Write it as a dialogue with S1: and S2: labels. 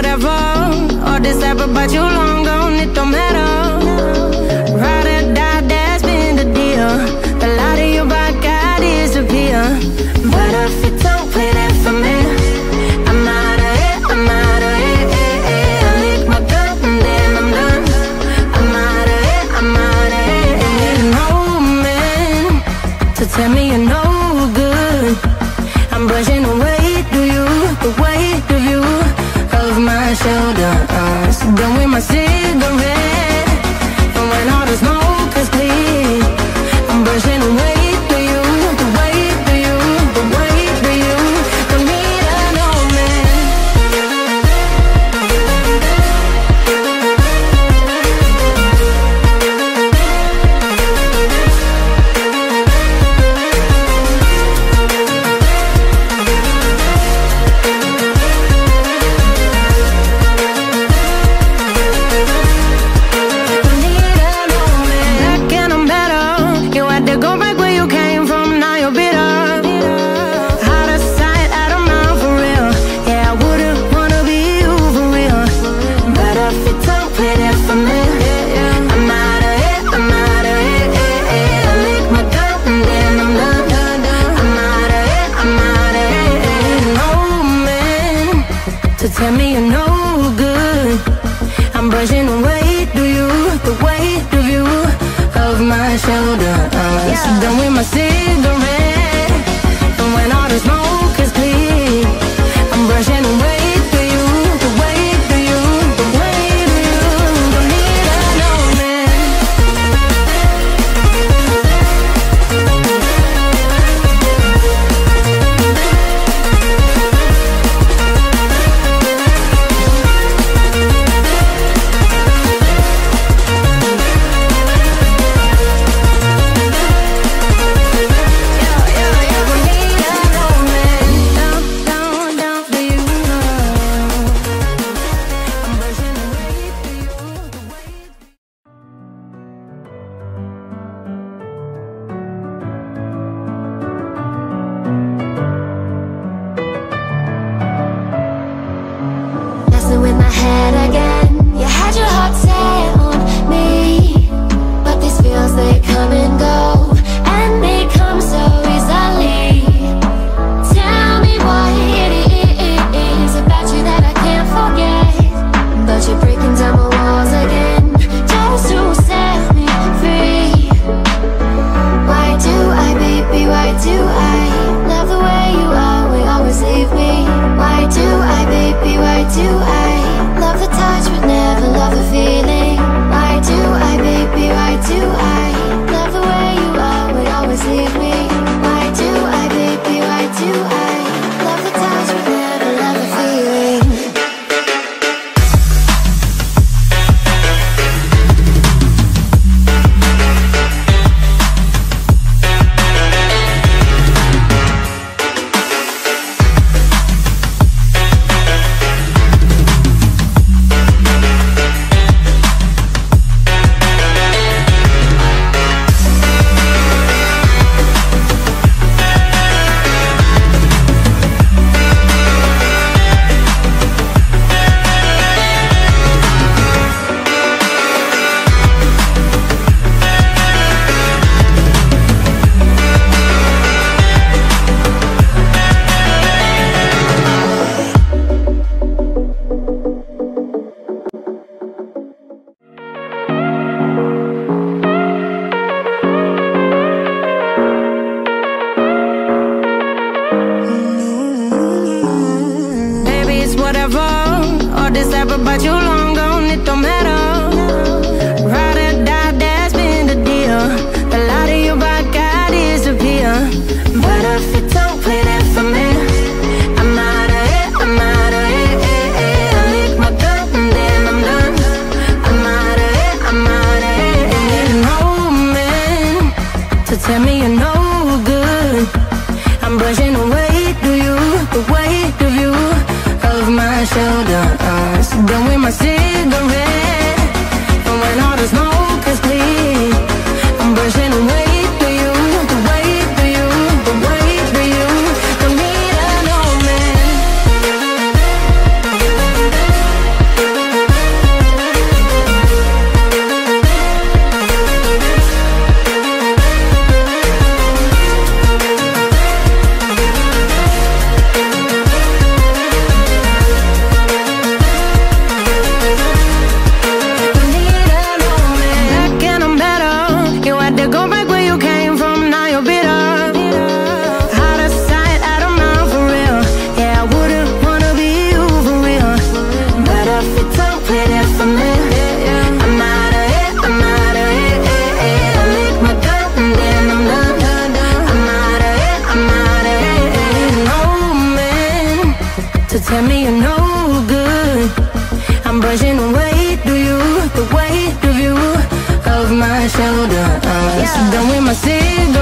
S1: whatever. All this app about you long gone, it don't matter. Ride or die, that's been the deal. The light of your back, I disappear. But if you don't play that for me, I'm out of it, I'm out of it. I lick my gun and then I'm done. I'm out of it, I'm out of it. And there's no man to tell me you're no good. I'm brushing away the weight of you of my shoulders. Done with my cigarette, and when all the smoke is clear, I'm brushing away the weight of you, the weight of you. Don't need a no man. Tell me you're no good. I'm brushing away the weight of you of my shoulders. Done with my cigarette, and when all the smoke is clear, I'm brushing away the weight of you, the weight of you. Don't need a no man.
S2: With my head again, you had your heart set on me, but these feels, they come and go, and they come so easily. Tell me what it is about you that I can't forget, but you're breaking down my walls again, just to set me free. Why do I, baby, why do I love the way you are, we always leave me? Why do I, baby, why do I love the touch?
S1: to tell me you're no good. I'm brushing away the weight of you, of my shoulder. Done with my cigarette.